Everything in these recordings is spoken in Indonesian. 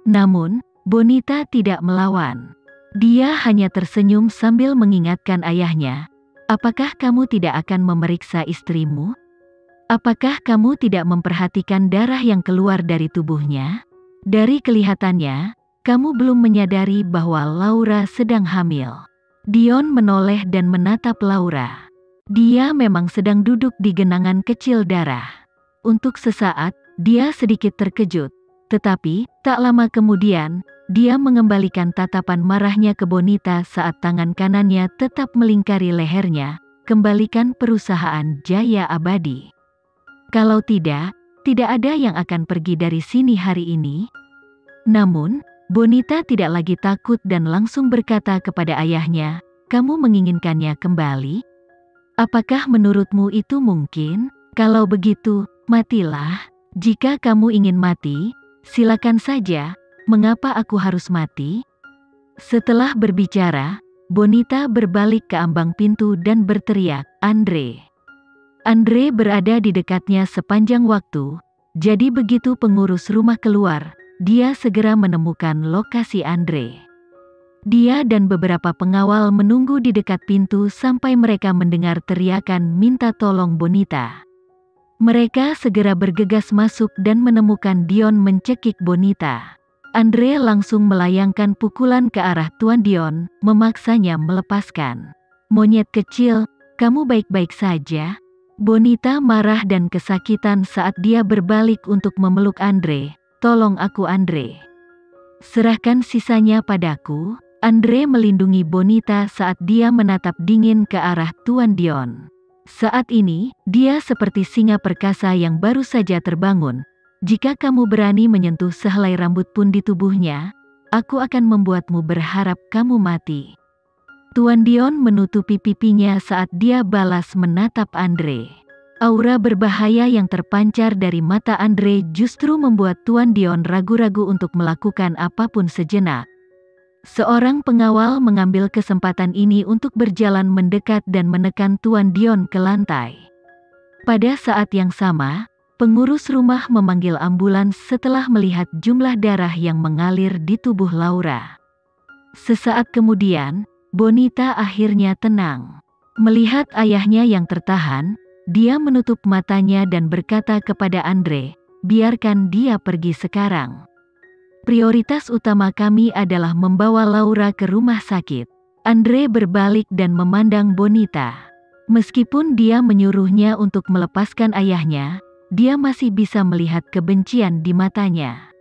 Namun, Bonita tidak melawan. Dia hanya tersenyum sambil mengingatkan ayahnya, "Apakah kamu tidak akan memeriksa istrimu? Apakah kamu tidak memperhatikan darah yang keluar dari tubuhnya? Dari kelihatannya, kamu belum menyadari bahwa Laura sedang hamil." Dion menoleh dan menatap Laura. Dia memang sedang duduk di genangan kecil darah. Untuk sesaat, dia sedikit terkejut. Tetapi, tak lama kemudian, dia mengembalikan tatapan marahnya ke Bonita saat tangan kanannya tetap melingkari lehernya. "Kembalikan perusahaan Jaya Abadi. Kalau tidak, tidak ada yang akan pergi dari sini hari ini." Namun, Bonita tidak lagi takut dan langsung berkata kepada ayahnya, "Kamu menginginkannya kembali? Apakah menurutmu itu mungkin? Kalau begitu, matilah. Jika kamu ingin mati, silakan saja. Mengapa aku harus mati?" Setelah berbicara, Bonita berbalik ke ambang pintu dan berteriak, "Andre!" Andre berada di dekatnya sepanjang waktu, jadi begitu pengurus rumah keluar, dia segera menemukan lokasi Andre. Dia dan beberapa pengawal menunggu di dekat pintu sampai mereka mendengar teriakan minta tolong Bonita. Mereka segera bergegas masuk dan menemukan Dion mencekik Bonita. Andre langsung melayangkan pukulan ke arah Tuan Dion, memaksanya melepaskan. "Monyet kecil, kamu baik-baik saja?" Bonita marah dan kesakitan saat dia berbalik untuk memeluk Andre. "Tolong aku, Andre. Serahkan sisanya padaku." Andre melindungi Bonita saat dia menatap dingin ke arah Tuan Dion. Saat ini, dia seperti singa perkasa yang baru saja terbangun. "Jika kamu berani menyentuh sehelai rambut pun di tubuhnya, aku akan membuatmu berharap kamu mati." Tuan Dion menutupi pipinya saat dia balas menatap Andre. Aura berbahaya yang terpancar dari mata Andre justru membuat Tuan Dion ragu-ragu untuk melakukan apapun sejenak. Seorang pengawal mengambil kesempatan ini untuk berjalan mendekat dan menekan Tuan Dion ke lantai. Pada saat yang sama, pengurus rumah memanggil ambulans setelah melihat jumlah darah yang mengalir di tubuh Laura. Sesaat kemudian, Bonita akhirnya tenang. Melihat ayahnya yang tertahan, dia menutup matanya dan berkata kepada Andre, "Biarkan dia pergi sekarang. Prioritas utama kami adalah membawa Laura ke rumah sakit." Andre berbalik dan memandang Bonita. Meskipun dia menyuruhnya untuk melepaskan ayahnya, dia masih bisa melihat kebencian di matanya.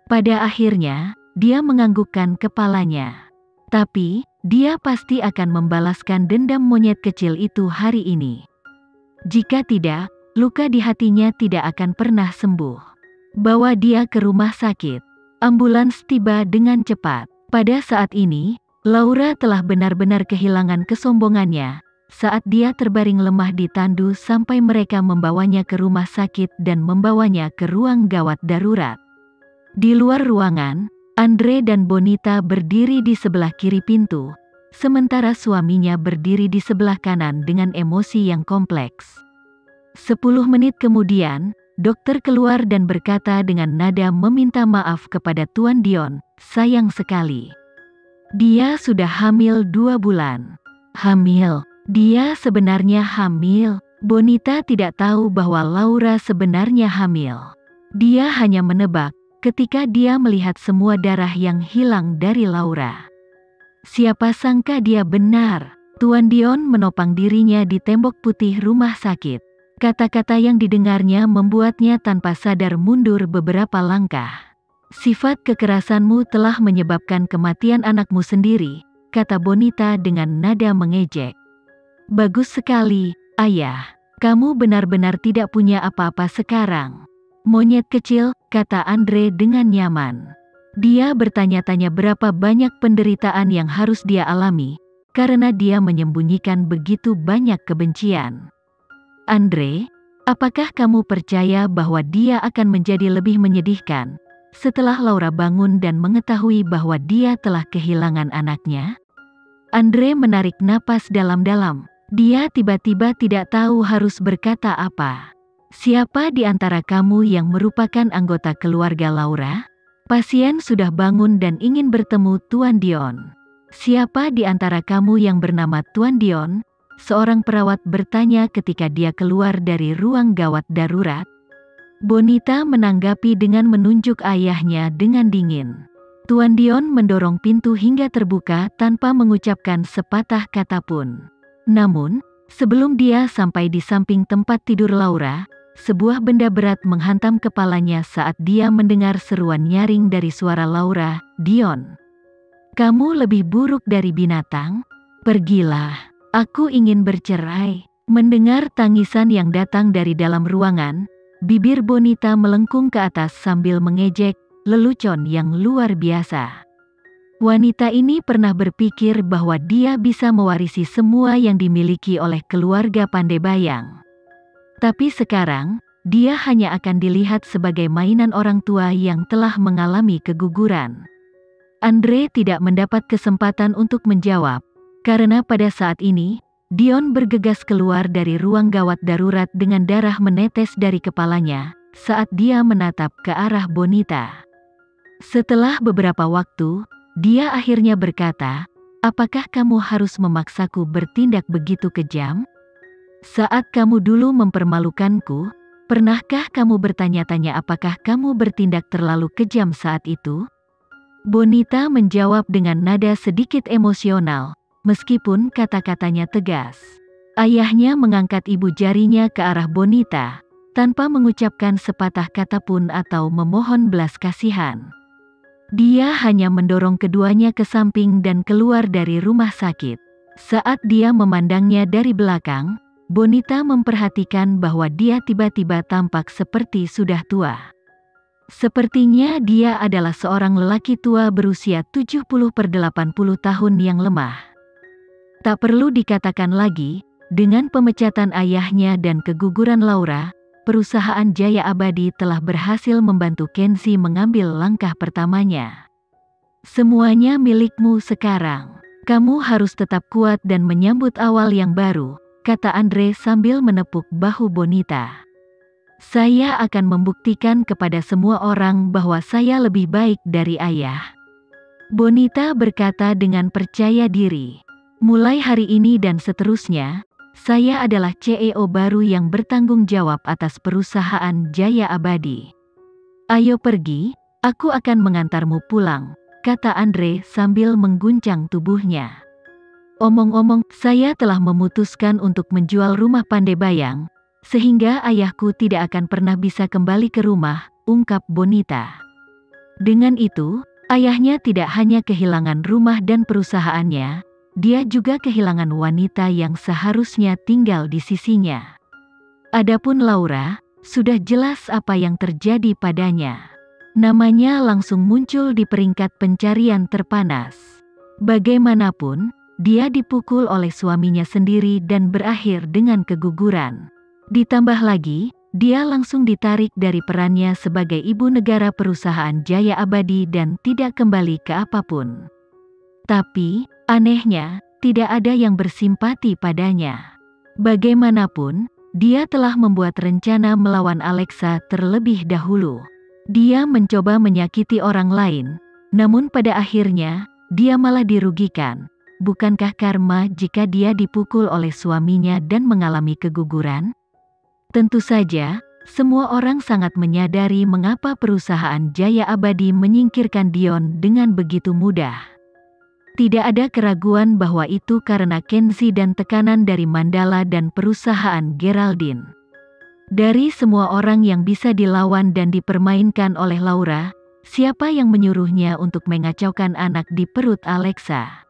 Pada akhirnya, dia menganggukkan kepalanya. Tapi, dia pasti akan membalaskan dendam monyet kecil itu hari ini. Jika tidak, luka di hatinya tidak akan pernah sembuh. Bawa dia ke rumah sakit. Ambulans tiba dengan cepat. Pada saat ini, Laura telah benar-benar kehilangan kesombongannya saat dia terbaring lemah di tandu sampai mereka membawanya ke rumah sakit dan membawanya ke ruang gawat darurat. Di luar ruangan, Andre dan Bonita berdiri di sebelah kiri pintu, sementara suaminya berdiri di sebelah kanan dengan emosi yang kompleks. 10 menit kemudian, dokter keluar dan berkata dengan nada meminta maaf kepada Tuan Dion, "Sayang sekali. Dia sudah hamil 2 bulan. Hamil? Dia sebenarnya hamil?" Bonita tidak tahu bahwa Laura sebenarnya hamil. Dia hanya menebak ketika dia melihat semua darah yang hilang dari Laura. Siapa sangka dia benar. Tuan Dion menopang dirinya di tembok putih rumah sakit. Kata-kata yang didengarnya membuatnya tanpa sadar mundur beberapa langkah. "Sifat kekerasanmu telah menyebabkan kematian anakmu sendiri," kata Bonita dengan nada mengejek. "Bagus sekali, Ayah. Kamu benar-benar tidak punya apa-apa sekarang." "Monyet kecil," kata Andre dengan nyaman. Dia bertanya-tanya berapa banyak penderitaan yang harus dia alami, karena dia menyembunyikan begitu banyak kebencian. "Andre, apakah kamu percaya bahwa dia akan menjadi lebih menyedihkan setelah Laura bangun dan mengetahui bahwa dia telah kehilangan anaknya?" Andre menarik napas dalam-dalam. Dia tiba-tiba tidak tahu harus berkata apa. "Siapa di antara kamu yang merupakan anggota keluarga Laura?" Pasien sudah bangun dan ingin bertemu Tuan Dion. Siapa di antara kamu yang bernama Tuan Dion? Seorang perawat bertanya ketika dia keluar dari ruang gawat darurat. Bonita menanggapi dengan menunjuk ayahnya dengan dingin. Tuan Dion mendorong pintu hingga terbuka tanpa mengucapkan sepatah kata pun. Namun, sebelum dia sampai di samping tempat tidur Laura, sebuah benda berat menghantam kepalanya saat dia mendengar seruan nyaring dari suara Laura. "Dion, kamu lebih buruk dari binatang? Pergilah, aku ingin bercerai." Mendengar tangisan yang datang dari dalam ruangan, bibir Bonita melengkung ke atas sambil mengejek, lelucon yang luar biasa. Wanita ini pernah berpikir bahwa dia bisa mewarisi semua yang dimiliki oleh keluarga Pandebayang. Tapi sekarang, dia hanya akan dilihat sebagai mainan orang tua yang telah mengalami keguguran. Andre tidak mendapat kesempatan untuk menjawab, karena pada saat ini, Dion bergegas keluar dari ruang gawat darurat dengan darah menetes dari kepalanya, saat dia menatap ke arah Bonita. Setelah beberapa waktu, dia akhirnya berkata, "Apakah kamu harus memaksaku bertindak begitu kejam? Saat kamu dulu mempermalukanku, pernahkah kamu bertanya-tanya apakah kamu bertindak terlalu kejam saat itu?" Bonita menjawab dengan nada sedikit emosional, meskipun kata-katanya tegas. Ayahnya mengangkat ibu jarinya ke arah Bonita, tanpa mengucapkan sepatah kata pun atau memohon belas kasihan. Dia hanya mendorong keduanya ke samping dan keluar dari rumah sakit. Saat dia memandangnya dari belakang, Bonita memperhatikan bahwa dia tiba-tiba tampak seperti sudah tua. Sepertinya dia adalah seorang lelaki tua berusia 70-80 tahun yang lemah. Tak perlu dikatakan lagi, dengan pemecatan ayahnya dan keguguran Laura, perusahaan Jaya Abadi telah berhasil membantu Kenzi mengambil langkah pertamanya. "Semuanya milikmu sekarang. Kamu harus tetap kuat dan menyambut awal yang baru," kata Andre sambil menepuk bahu Bonita. "Saya akan membuktikan kepada semua orang bahwa saya lebih baik dari ayah." Bonita berkata dengan percaya diri. "Mulai hari ini dan seterusnya, saya adalah CEO baru yang bertanggung jawab atas perusahaan Jaya Abadi. Ayo pergi, aku akan mengantarmu pulang," kata Andre sambil mengguncang tubuhnya. "Omong-omong, saya telah memutuskan untuk menjual rumah Pandebayang, sehingga ayahku tidak akan pernah bisa kembali ke rumah," ungkap Bonita. Dengan itu, ayahnya tidak hanya kehilangan rumah dan perusahaannya, dia juga kehilangan wanita yang seharusnya tinggal di sisinya. Adapun Laura, sudah jelas apa yang terjadi padanya. Namanya langsung muncul di peringkat pencarian terpanas. Bagaimanapun, dia dipukul oleh suaminya sendiri dan berakhir dengan keguguran. Ditambah lagi, dia langsung ditarik dari perannya sebagai ibu negara perusahaan Jaya Abadi dan tidak kembali ke apapun. Tapi, anehnya, tidak ada yang bersimpati padanya. Bagaimanapun, dia telah membuat rencana melawan Alexa terlebih dahulu. Dia mencoba menyakiti orang lain, namun pada akhirnya, dia malah dirugikan. Bukankah karma jika dia dipukul oleh suaminya dan mengalami keguguran? Tentu saja, semua orang sangat menyadari mengapa perusahaan Jaya Abadi menyingkirkan Dion dengan begitu mudah. Tidak ada keraguan bahwa itu karena Kenzi dan tekanan dari Mandala dan perusahaan Geraldine. Dari semua orang yang bisa dilawan dan dipermainkan oleh Laura, siapa yang menyuruhnya untuk mengacaukan anak di perut Alexa?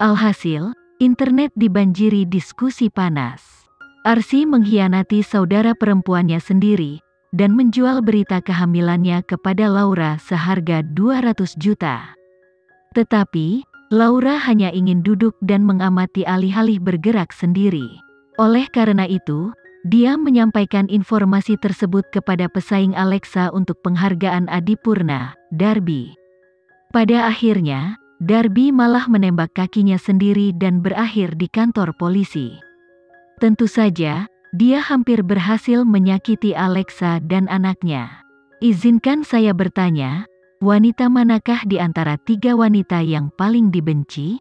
Alhasil, internet dibanjiri diskusi panas. Arsy mengkhianati saudara perempuannya sendiri, dan menjual berita kehamilannya kepada Laura seharga 200 juta. Tetapi, Laura hanya ingin duduk dan mengamati alih-alih bergerak sendiri. Oleh karena itu, dia menyampaikan informasi tersebut kepada pesaing Alexa untuk penghargaan Adipurna, Darby. Pada akhirnya, Darby malah menembak kakinya sendiri dan berakhir di kantor polisi. Tentu saja, dia hampir berhasil menyakiti Alexa dan anaknya. Izinkan saya bertanya, wanita manakah di antara 3 wanita yang paling dibenci?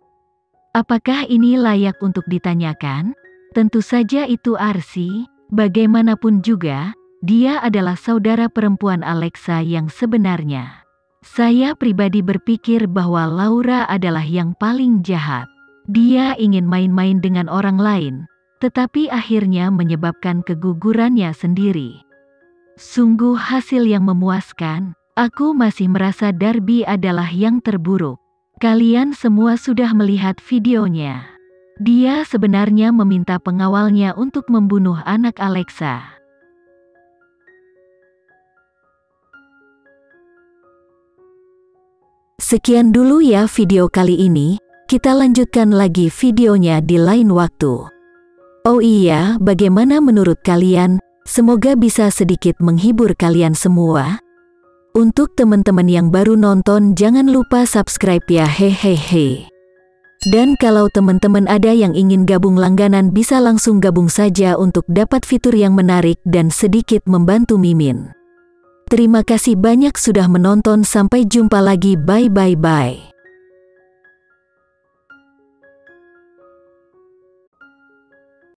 Apakah ini layak untuk ditanyakan? Tentu saja itu Arsy. Bagaimanapun juga, dia adalah saudara perempuan Alexa yang sebenarnya. Saya pribadi berpikir bahwa Laura adalah yang paling jahat. Dia ingin main-main dengan orang lain, tetapi akhirnya menyebabkan kegugurannya sendiri. Sungguh hasil yang memuaskan. Aku masih merasa Darby adalah yang terburuk. Kalian semua sudah melihat videonya. Dia sebenarnya meminta pengawalnya untuk membunuh anak Alexa. Sekian dulu ya video kali ini, kita lanjutkan lagi videonya di lain waktu. Oh iya, bagaimana menurut kalian? Semoga bisa sedikit menghibur kalian semua. Untuk teman-teman yang baru nonton, jangan lupa subscribe ya, hehehe. Dan kalau teman-teman ada yang ingin gabung langganan, bisa langsung gabung saja untuk dapat fitur yang menarik dan sedikit membantu Mimin. Terima kasih banyak sudah menonton, sampai jumpa lagi, bye.